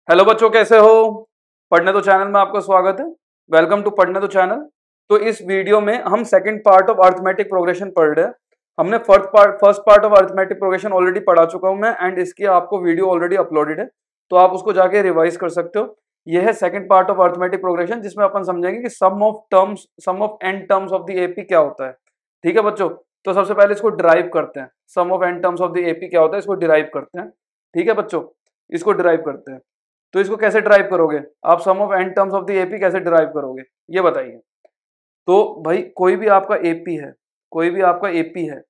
Hello बच्चों, कैसे हो? पढ़ने दो चैनल में आपका स्वागत है। वेलकम टू पढ़ने दो चैनल। तो इस वीडियो में हम second part of arithmetic progression पढ़ रहे हैं। हमने first part of arithmetic progression already पढ़ा चुका हूं मैं, एंड इसकी आपको वीडियो ऑलरेडी अपलोडेड है, तो आप उसको जाके रिवाइज कर सकते हो। यह है second part of arithmetic progression, जिसमें अपन समझेंगे कि sum of N terms of the AP क्या होता है। ठीक है बच्चों, तो सबसे पहले इसको डिराइव करते हैं। Sum of N terms of the AP क्या होता है, इसको डिराइव करते हैं। ठीक है बच्चों, इसको डिराइव करते हैं। तो इसको कैसे ड्राइव करोगे आप? Sum of N terms of the AP कैसे ड्राइव करोगे ये बताइए। तो भाई कोई भी आपका एपी है, कोई भी आपका एपी है,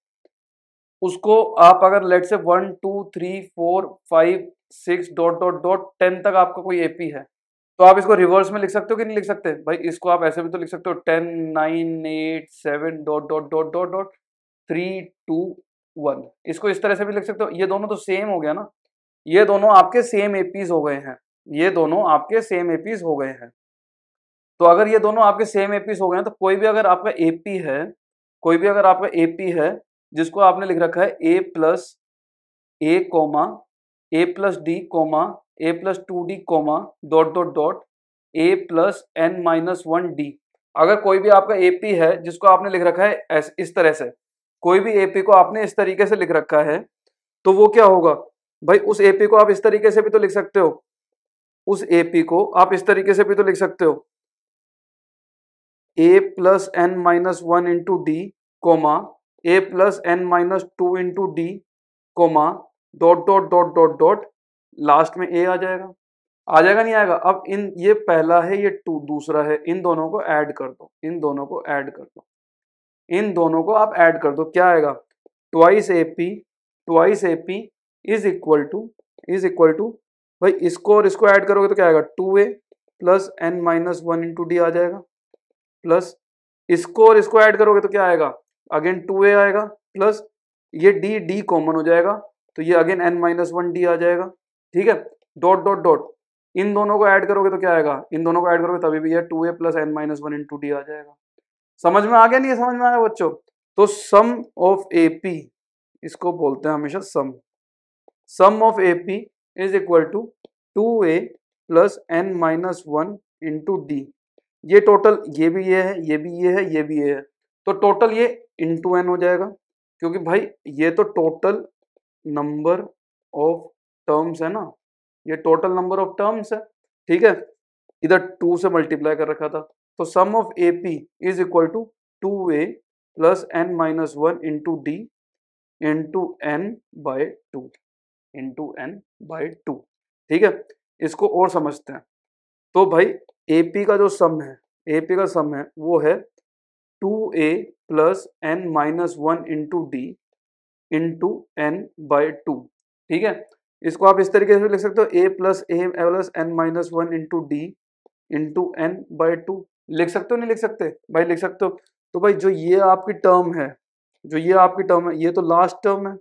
उसको आप अगर लेट से 1 2 3 4 5 6 डॉट डॉट डॉट 10 तक आपका कोई एपी है, तो आप इसको रिवर्स में लिख सकते हो कि नहीं लिख सकते? भाई इसको आप ऐसे भी तो लिख सकते हो 10 9 8 7 dot dot dot dot dot 3 2 1। इसको इस तरह से भी लिख सकते हो। ये दोनों तो सेम हो गया ना, ये दोनों आपके सेम एपीज हो गए हैं, ये दोनों आपके सेम एपीज हो गए हैं। तो अगर ये दोनों आपके सेम एपीज हो गए हैं, तो कोई भी अगर आपका एपी है, कोई भी अगर आपका एपी है जिसको आपने लिख रखा है A plus A comma A plus D comma A plus 2 D comma dot dot dot A plus N minus 1 D. अगर कोई भी आपका एपी है जिसको आपने लिख रखा है इस तरह से, कोई भी एपी को आपने इस तरीके से लिख रखा है, तो वो क्या होगा भाई? उस एपी को आप इस तरीके से भी तो लिख सकते हो, उस एपी को आप इस तरीके से भी तो लिख सकते हो, A plus N minus 1 into D comma A plus N minus 2 into D comma dot dot dot dot dot last में ए आ जाएगा। आ जाएगा नहीं आएगा? अब इन ये पहला है, ये टू दूसरा है, इन दोनों को ऐड कर दो, इन दोनों को ऐड कर दो, इन दोनों को आप ऐड कर दो। क्या आएगा? Twice AP is equal to भाई इसको और इसको ऐड करोगे तो क्या आएगा? 2a plus N minus 1 into D आ जाएगा, प्लस इसको और इसको ऐड करोगे तो क्या आएगा? अगेन 2a आएगा, प्लस ये डी कॉमन हो जाएगा, तो ये अगेन एन माइनस 1 डी आ जाएगा। ठीक है, डॉट डॉट डॉट इन दोनों को ऐड करोगे तो क्या आएगा? इन दोनों को ऐड करोगे तभी भी ये 2a plus N minus 1 into D आ जाएगा। समझ में आ गया? नहीं समझ में आया बच्चों? तो सम ऑफ एपी, इसको बोलते हैं हमेशा sum of AP is equal to 2a plus N minus 1 into D. ये टोटल, ये भी ये है, ये भी ये है, ये भी ये है, तो टोटल ये इंटू एन हो जाएगा, क्योंकि भाई ये तो टोटल नंबर ऑफ टर्म्स है ना, ये टोटल नंबर ऑफ टर्म्स है। ठीक है, इधर 2 से मल्टीप्लाई कर रखा था, तो sum of AP is equal to 2a plus N minus 1 into D into N by 2 into N by 2। ठीक है, इसको और समझते हैं। तो भाई एपी का जो सम है, एपी का सम है वो है 2a plus N minus 1 into D into N by 2। ठीक है, इसको आप इस तरीके से लिख सकते हो, a plus N minus 1 into D into N by 2। लिख सकते हो नहीं लिख सकते? भाई लिख सकते हो। तो भाई जो ये आपकी टर्म है, जो ये आपकी टर्म है, ये तो लास्ट टर्म है,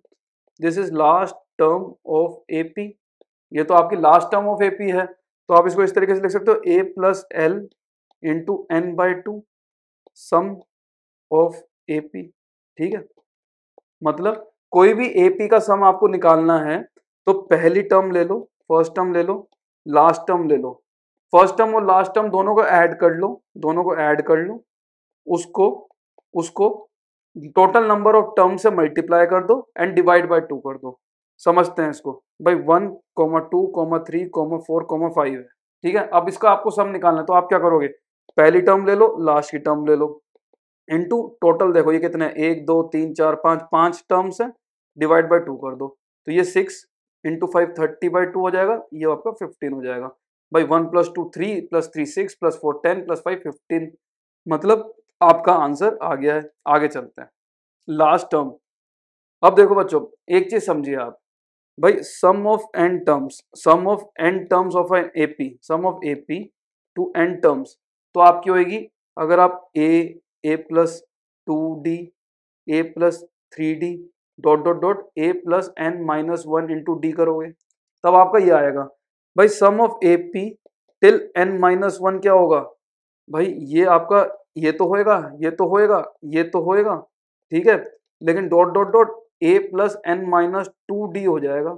this is last term of AP, ये तो आपकी लास्ट टर्म ऑफ एपी है। तो आप इसको इस तरीके से लिख सकते हो, a plus l into N by 2 sum of AP. ठीक है, मतलब कोई भी एपी का सम आपको निकालना है तो पहली टर्म ले लो, फर्स्ट टर्म ले लो, लास्ट टर्म ले लो, फर्स्ट टर्म और लास्ट टर्म दोनों को ऐड कर लो, दोनों को ऐड कर लो, उसको उसको टोटल नंबर ऑफ टर्म से मल्टीप्लाई कर दो एंड डिवाइड बाय 2 कर दो। समझते हैं इसको भाई। 1 2 3 4 5 है। ठीक है, अब इसका आपको सम निकालना है, तो आप क्या करोगे? पहली टर्म ले लो, लास्ट की टर्म ले लो, इनटू टोटल देखो ये कितने हैं, 1 2 3 4 5, 5 टर्म्स है, डिवाइड बाय 2 कर दो, तो ये 6 इंटू 5 30 बाई 2 हो जाएगा, ये आपका 15 हो जाएगा। भाई 1 प्लस 2 3 प्लस 3 6 प्लस 4 10 प्लस 5 15, मतलब आपका आंसर आ गया है। आगे चलते हैं, लास्ट टर्म। अब देखो बच्चों, एक चीज समझिए आप भाई, sum of N terms, sum of N terms of an AP, sum of AP to N terms, तो आपकी होगी, अगर आप A plus 2 D A plus 3 D dot dot dot A plus N minus 1 into D करोगे, तब आपका ये आएगा। भाई sum of AP till N minus 1 क्या होगा? भाई ये आपका, ये तो होएगा, ये तो होएगा, ये तो होएगा, ठीक है, लेकिन dot dot dot A plus N minus 2 D हो जाएगा।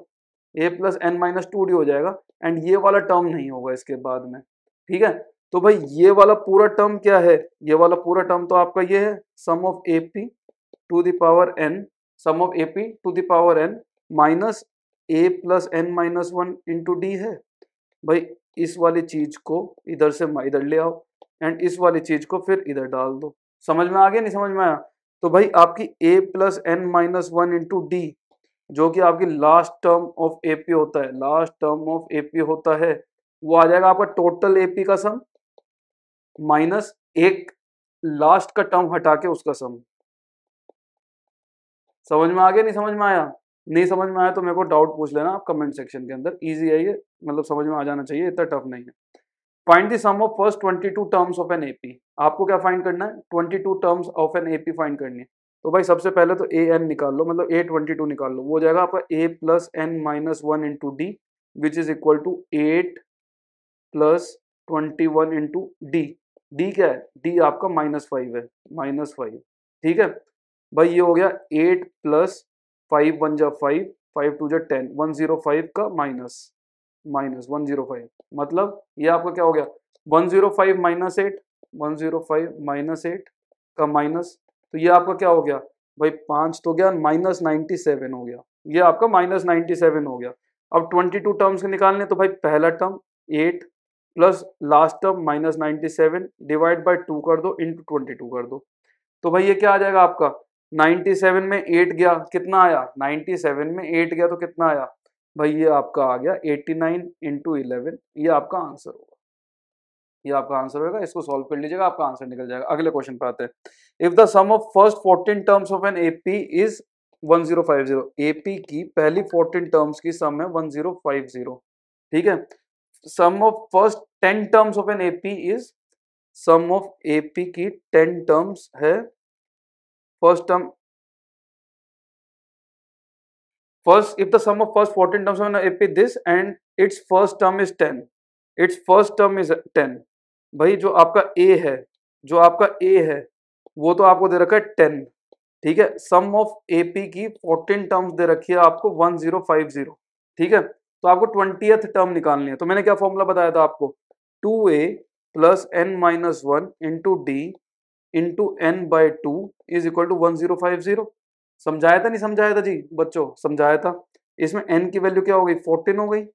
A plus N minus two D हो जाएगा, एंड ये वाला टर्म नहीं होगा इसके बाद में, ठीक है। तो भाई ये वाला पूरा टर्म क्या है, ये वाला पूरा टर्म तो आपका ये है sum of A P to the power N, sum of A P to the power N minus A plus N minus one into D है। भाई इस वाली चीज को इधर से इधर ले आओ, एंड इस वाली चीज को फिर इधर डाल दो। समझ में आ गया, नहीं समझ में आया? तो भाई आपकी a plus N minus one into d, जो कि आपकी लास्ट टर्म ऑफ एपी होता है, लास्ट टर्म ऑफ एपी होता है, वो आ जाएगा आपका टोटल एपी का सम माइनस एक लास्ट का टर्म हटा के उसका सम। समझ में आ गया, नहीं समझ में आया? नहीं समझ में आया तो मेरे को डाउट पूछ लेना आप कमेंट सेक्शन के अंदर। इजी है ये, मतलब समझ में आ जाना चाहिए, इतना टफ नहीं है। Find the sum of first 22 terms of an AP. आपको क्या फाइंड करना है? 22 terms of an AP find करनी है। तो भाई सबसे पहले तो ए एन निकाल लो, मतलब ए 22 निकाल लो, वो हो जाएगा आपका A plus N minus one into D which is equal to 8 plus 21 into D. D क्या है? डी आपका -5 है, -5, ठीक है भाई। ये हो गया 8 प्लस 5 वन जा 5, 5 टू जा 10, 105 का माइनस 105, मतलब ये आपका क्या हो गया 105 माइनस 8, 105 माइनस 8 का माइनस, तो ये आपका क्या हो गया भाई 5 तो गया -97 हो गया, ये आपका -97 हो गया। अब 22 टर्म्स निकालने, तो भाई पहला term 8 plus last term -97 divide by 2 कर दो, इंटू 22 कर दो। तो भाई ये क्या आ जाएगा आपका 97 में 8 गया, कितना आया? 97 में 8 गया तो कितना आया भाई? ये आपका आ गया 89 इंटू 11, ये आपका आंसर होगा, ये आपका आंसर होगा। इसको सॉल्व कर लीजिएगा, आपका आंसर निकल जाएगा। अगले क्वेश्चन पे आते हैं। If the sum of first 14 terms of an AP is 1050, AP की पहली 14 टर्म्स की सम है 1050, ठीक है। Sum of first 10 terms of an AP is, sum of AP की 10 टर्म्स है, first term first if the sum of first 14 terms of an AP this and its first term is 10, its first term is 10। भाई जो आपका A है, जो आपका A है वो तो आपको दे रखा है 10, ठीक है। सम ऑफ AP की 14 टर्म्स दे रखी है आपको 1050, ठीक है। तो आपको 20th टर्म निकालनी है। तो मैंने क्या फॉर्मूला बताया था आपको, 2a plus N minus one into D into n by two is equal to 1050। समझाया था नहीं समझाया था जी बच्चों? समझाया था। इसमें n की वैल्यू क्या हो गई 14 हो गई,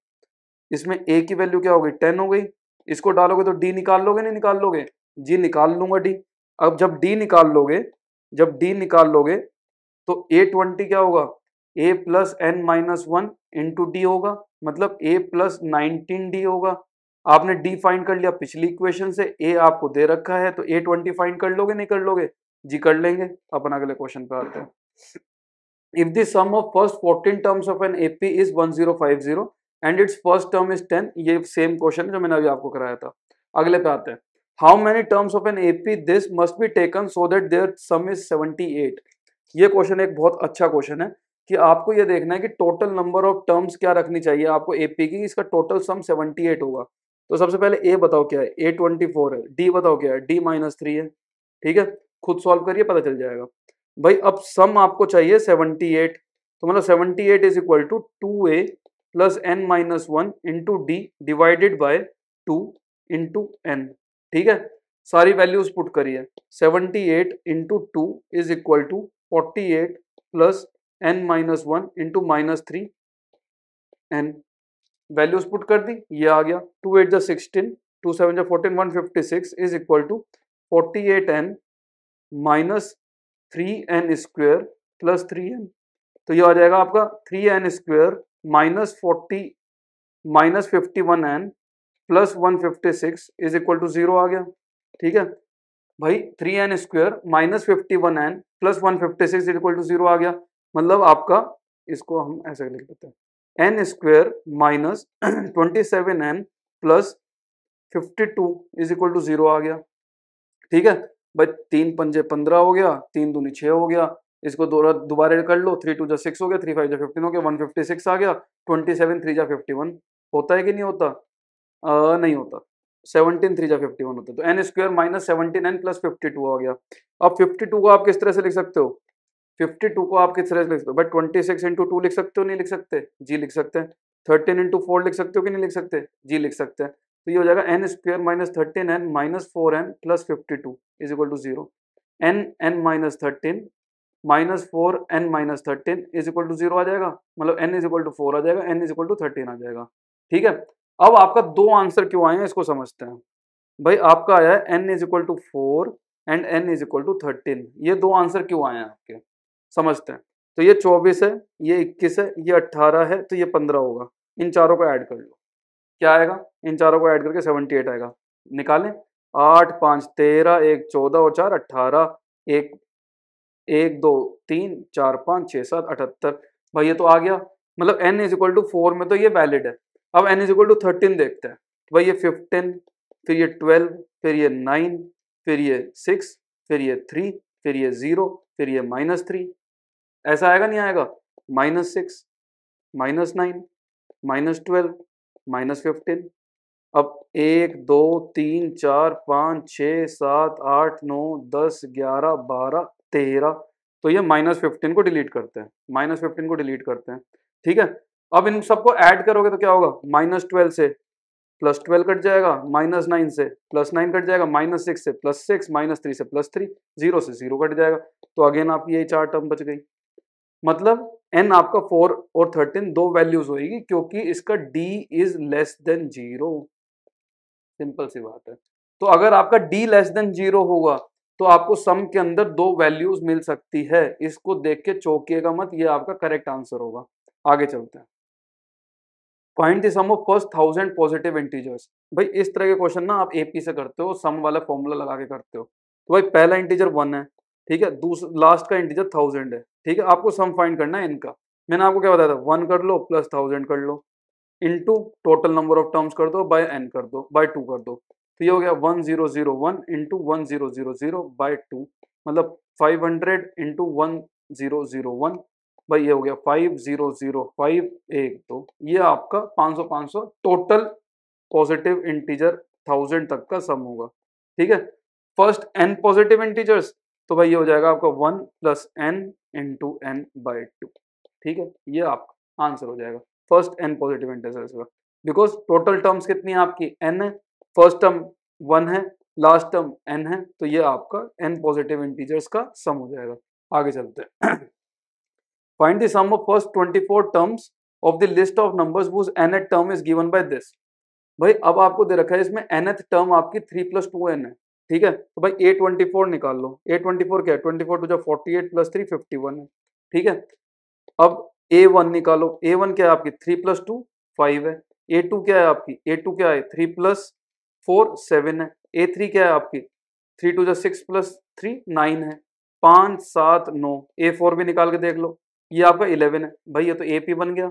इसमें a की वैल्यू क्या हो गई 10 हो गई। इसको डालोगे तो d निकाल लोगे, नहीं निकाल लोगे? जी निकाल लूंगा d। अब जब d निकाल लोगे, जब d निकाल लोगे तो a20 क्या होगा a plus N minus one into d होगा, मतलब a प्लस 19d होगा। आपने d फाइंड कर लिया पिछली इक्वेशन से, a आपको दे रखा है, तो a20 फाइंड कर लोगे, नहीं कर लोगे? जी कर लेंगे। अपन अगले क्वेश्चन पे आते हैं। If the sum of first 14 terms of an AP is 1050 and its first term is 10, ये सेम क्वेश्चन है जो मैंने अभी आपको कराया था। अगले पे आते हैं। How many terms of an AP this must be taken so that their sum is 78? ये क्वेश्चन एक बहुत अच्छा क्वेश्चन है कि आपको ये देखना है कि टोटल नंबर ऑफ टर्म्स क्या रखनी चाहिए आपको AP की, इसका टोटल सम 78 होगा। तो सबसे पहले A बताओ क्या है, A24 है, D बताओ क्या है, D-3 है, ठीक है। खुद सॉल्व करिए पता चल जाएगा। भाई अब सम आपको चाहिए 78, तो मतलब 78 is equal to 2a plus N minus one into d divided by 2 into n, ठीक है। सारी वैल्यूज पुट करिए, 78 into 2 is equal to 48 plus N minus one into -3 n. Values put कर दी, ये आ गया 2 8 16, 2 7 14, 156 is equal to 48n minus 3n square plus 3n। तो ये आ जाएगा आपका 3n square minus 51n plus 156 is equal to 0 आ गया, ठीक है भाई। 3n square minus 51n plus 156 is equal to 0 आ गया, मतलब आपका, इसको हम ऐसे लिख देते हैं, n square minus 27n plus 52 is equal to 0 आ गया, ठीक है भाई। 3 पंजे 15 हो गया, 3 दूनी 6 हो गया, इसको दोबारा कर लो, 3 2 6 हो गया, 3 5 15 हो गया, 156 आ गया, 27 3 51 होता है कि नहीं होता? नहीं होता, 17 3 51 होता है। तो n square minus 17n plus 52 आ गया। अब 52 को आप किस तरह से लिख सकते हो? 52 को आप किस तरह से लिख सकते हो भाई? 26 इंटू 2 लिख सकते हो, नहीं लिख सकते? जी लिख सकते हैं। 13 इंटू 4 लिख सकते हो कि नहीं लिख सकते? जी लिख सकते हैं। तो ये हो जाएगा n square minus 13n minus 4n plus 52 is equal to 0। n minus 13 minus 4n minus 13 is equal to 0 आ जाएगा, मतलब n इज इक्वल टू 4 आ जाएगा, n इज इक्वल टू 13 आ जाएगा। ठीक है, अब आपका दो आंसर क्यों आए हैं इसको समझते हैं। भाई आपका आया है n is equal to 4 and n is equal to 13, ये दो आंसर क्यों आए हैं आपके, समझते हैं। तो ये 24 है, ये 21 है, ये 18 है, तो ये 15 होगा। इन चारों को ऐड कर लो, क्या आएगा? इन चारों को ऐड करके 78 आएगा। निकालें, 8 5 13, 1 14 और 4 18, 1 1 2 3 4 5 6 7 78। भाई ये तो आ गया, मतलब n इज इक्वल टू 4 में तो ये वैलिड है। अब n इज इक्वल टू 13 देखते हैं। भाई ये 15, फिर ये 12, फिर ये 9, फिर ये 6, फिर ये 3, फिर ये 0, फिर ये -3, ऐसा आएगा नहीं आएगा? -6, -9, -12, -15। अब 1 2 3 4 5 6 7 8 9 10 11 12 13, तो ये -15 को डिलीट करते हैं, -15 को डिलीट करते हैं। ठीक है, अब इन सबको ऐड करोगे तो क्या होगा? -12 से +12 कट जाएगा, -9 से +9 कट जाएगा, -6 से +6, -3 से +3, 0 से 0 कट जाएगा। तो अगेन आपकी यही 4 टर्म बच गई। मतलब n आपका 4 और 13 दो वैल्यूज होगी, क्योंकि इसका d is less than 0। Simple सी बात है। तो अगर आपका d लेस देन 0 होगा तो आपको सम के अंदर दो वैल्यूज मिल सकती है। इसको देख के चौंकिएगा मत, ये आपका करेक्ट आंसर होगा। आगे चलते हैं। Find the sum of first 1000 positive integers. भाई इस तरह के क्वेश्चन ना आप एपी से करते हो, सम वाला फॉर्मूला लगा के करते हो। तो भाई पहला इंटीजर 1 है, ठीक है, दूसरा लास्ट का इंटीजर 1000 है, ठीक है, आपको सम फाइंड करना है इनका। मैंने आपको क्या बताया था, 1 कर लो प्लस 1000 कर लो, into total number of terms कर दो, बाय n कर दो, बाय 2 कर दो। तो ये हो गया 1001 इंटू 1000 बाय 2, मतलब 500 इंटू 1001। भाई ये हो गया 5005 1 2, ये आपका 500 500 टोटल पॉजिटिव इंटीजर 1000 तक का सम होगा। ठीक है, फर्स्ट n पॉजिटिव इंटीजर्स, तो भाई ये हो जाएगा आपका 1 plus n into n by 2। ठीक है, ये आपका आंसर हो जाएगा फर्स्ट n पॉजिटिव इंटीजर्स का, बिकॉज टोटल टर्म्स कितनी है आपकी n है, फर्स्ट टर्म 1 है, लास्ट टर्म n है, तो ये आपका n पॉजिटिव इंटीजर्स का सम हो जाएगा। आगे चलते हैं। Find the sum of first 24 terms of the list of numbers whose nth term is given by this. भाई अब आपको दे रखा है इसमें nth टर्म आपकी 3 + 2n है, ठीक है, तो भाई a24 निकाल लो। a24 क्या है, 24 टू 48 + 3 51 है, ठीक है। अब a1 निकालो, a1 क्या है आपकी 3 + 2 5 है, a2 क्या है आपकी, a2 क्या है 3 + 4 7 है, a3 क्या है आपकी 3 टू 6 + 3 9 है, 5 7 9, a4 भी निकाल के देख लो, ये आपका 11 है। भाई ये तो AP बन गया,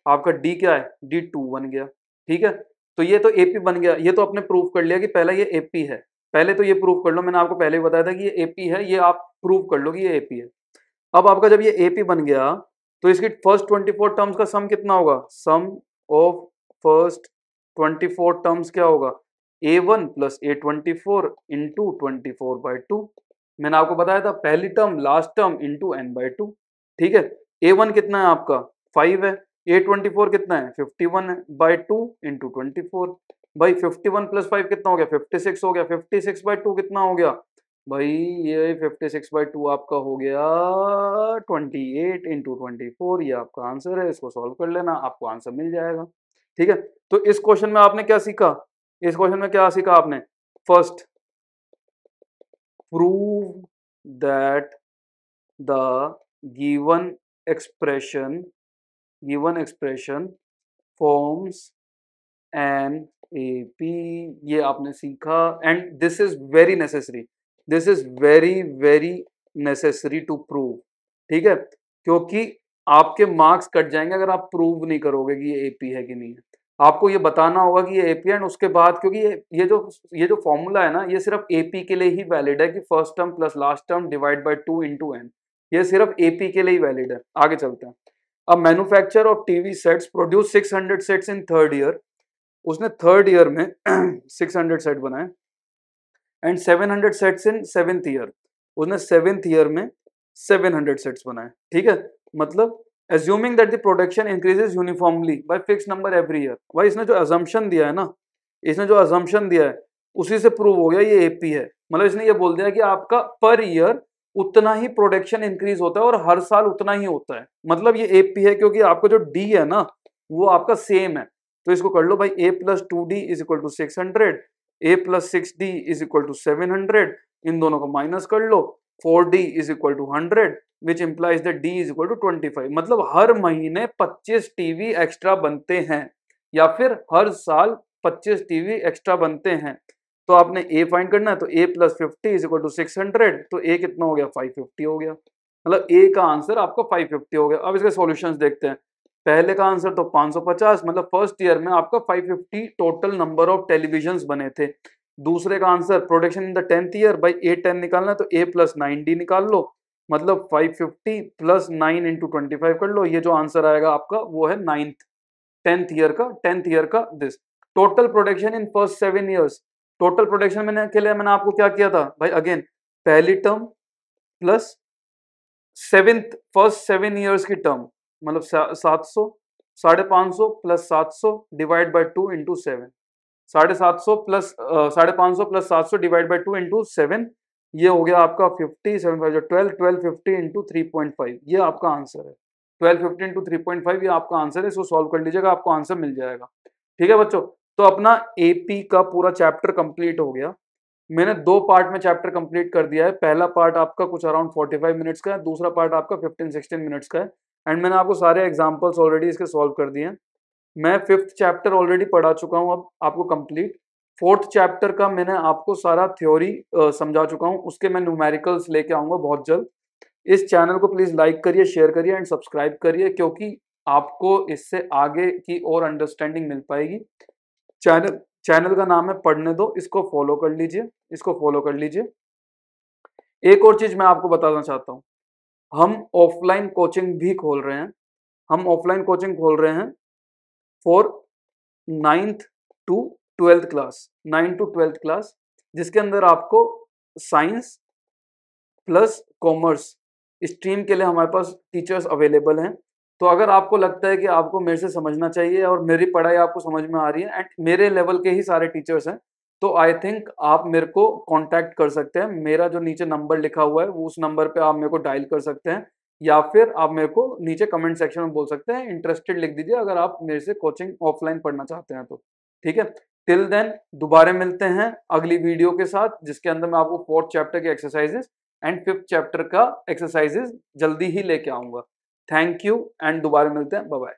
आपका D क्या है, D2 बन गया। ठीक है, तो ये तो AP बन गया, ये तो आपने प्रूव कर लिया कि पहला ये AP है। पहले तो ये प्रूव कर लो, मैंने आपको पहले ही बताया था कि ये AP है, ये आप प्रूव कर लो कि ये AP है। अब आपका जब ये AP बन गया तो इसकी फर्स्ट 24 टर्म्स का सम कितना होगा, सम ऑफ फर्स्ट 24 टर्म्स क्या होगा, A1 + A24 इंटू 24/2। मैंने आपको बताया था पहली term last term into n/2। ठीक है, A1 कितना है आपका 5 है, A24 कितना है 51 है, बाई 2 इंटू 24। भाई 51 + 5 कितना हो गया 56 हो गया, 56/2 कितना हो गया भाई, ये 56/2 आपका हो गया 28 इंटू 24। ये आपका आंसर है, इसको सॉल्व कर लेना, आपको आंसर मिल जाएगा। ठीक है, तो इस क्वेश्चन में आपने क्या सीखा, इस क्वेश्चन में क्या सीखा आपने, first prove that the given expression forms an AP, ये आपने सीखा। And this is very necessary, this is very very necessary to prove. ठीक है, क्योंकि आपके मार्क्स कट जाएंगे अगर आप प्रूव नहीं करोगे कि ये AP है कि नहीं है। आपको ये बताना होगा कि ये AP है, एंड उसके बाद क्योंकि ये जो फॉर्मूला है ना, ये सिर्फ AP के लिए ही वैलिड है कि first term plus last term divide by 2 into n, ये सिर्फ AP के लिए ही वैलिड है। आगे चलते हैं। अब manufacture of TV sets produce 600 sets in third year, उसने थर्ड ईयर में 600 सेट बनाए, and 700 sets in seventh year, उसने सेवेंथ ईयर में 700 सेट्स बनाए। ठीक है, मतलब assuming that the production increases uniformly by fix number every year. भाई इसने जो अजम्पशन दिया है ना, इसने जो अजम्पशन दिया है उसी से प्रूव हो गया ये एपी है। मतलब इसने ये बोल दिया कि आपका पर ईयर उतना ही प्रोडक्शन इंक्रीज होता है और हर साल उतना ही होता है, मतलब ये एपी है क्योंकि आपका जो डी है ना वो आपका सेम है। तो इसको कर लो भाई, A plus 2d is equal to 600, A plus 6d is equal to 700, इन दोनों को माइनस कर लो, 4d is equal to 100 which implies the d is equal to 25। मतलब हर महीने 25 टीवी एक्स्ट्रा बनते हैं या फिर हर साल 25 टीवी एक्स्ट्रा बनते हैं। तो आपने a फाइंड करना है, तो a plus 50 is equal to 600, तो a कितना हो गया 550 हो गया। मतलब a का आंसर आपका 550 हो गया। अब इसके सॉल्यूशंस देखते हैं। पहले का आंसर तो 550, मतलब फर्स्ट ईयर में आपका 550 टोटल नंबर ऑफ टेलीविजन बने थे। दूसरे का answer production in the 10th year, भाई a 10 निकालना है तो a प्लस 9d निकाल लो, मतलब 550 प्लस 9 इंटू 25 कर लो। ये जो आंसर आएगा आपका वो है 10th ईयर का this. Total production in first 7 years, total production के लिए मैंने आपको क्या किया था भाई, अगेन पहली टर्म प्लस फर्स्ट 7 ईयर्स की टर्म, मतलब 700, 550 plus 700 divide by 2 into 7, 750 plus 550 plus 700 divide by 2 into 7, ये हो गया आपका 50, 7 5 12, 1250 इंटू 3.5, ये आपका आंसर है। 1250 इंटू 3.5 ये आपका आंसर है। इसको सॉल्व कर लीजिएगा, आपको आंसर मिल जाएगा। ठीक है बच्चों, तो अपना एपी का पूरा चैप्टर कंप्लीट हो गया। मैंने 2 पार्ट में चैप्टर कंप्लीट कर दिया है। पहला पार्ट आपका कुछ अराउंड 45 मिनट्स का है, दूसरा पार्ट आपका 15-16 मिनट्स का है। एंड मैंने आपको सारे एग्जांपल्स ऑलरेडी इसके सॉल्व कर दिए हैं। मैं 5th चैप्टर ऑलरेडी पढ़ा चुका हूं, अब आपको कंप्लीट। 4th चैप्टर का मैंने आपको सारा थ्योरी समझा चुका हूं, उसके मैं न्यूमेरिकल्स लेके आऊंगा बहुत जल्द। इस चैनल को प्लीज लाइक करिए, शेयर करिए एंड सब्सक्राइब करिए, क्योंकि आपको इससे आगे की और अंडरस्टैंडिंग मिल पाएगी। चैनल का नाम है पढ़ने दो, इसको फॉलो कर लीजिए, इसको फॉलो कर लीजिए। एक और चीज मैं आपको बताना चाहता हूँ, हम ऑफलाइन कोचिंग भी खोल रहे हैं। हम ऑफलाइन कोचिंग खोल रहे हैं for 9th to 12th class, 9 to 12th class, जिसके अंदर आपको साइंस प्लस कॉमर्स स्ट्रीम के लिए हमारे पास टीचर्स अवेलेबल हैं। तो अगर आपको लगता है कि आपको मेरे से समझना चाहिए और मेरी पढ़ाई आपको समझ में आ रही है एंड मेरे लेवल के ही सारे टीचर्स हैं, तो आई थिंक आप मेरे को कांटेक्ट कर सकते हैं। मेरा जो नीचे नंबर लिखा हुआ है वो उस नंबर पे आप मेरे को डायल कर सकते हैं, या फिर आप मेरे को नीचे कमेंट सेक्शन में बोल सकते हैं, इंटरेस्टेड लिख दीजिए अगर आप मेरे से कोचिंग ऑफलाइन पढ़ना चाहते हैं तो। ठीक है, टिल देन दोबारा मिलते हैं अगली वीडियो के साथ, जिसके अंदर मैं आपको 4th चैप्टर के एक्सरसाइजेस एंड 5th चैप्टर का एक्सरसाइजेस जल्दी ही लेके आऊंगा। थैंक यू एंड दोबारा मिलते हैं, बाय बाय।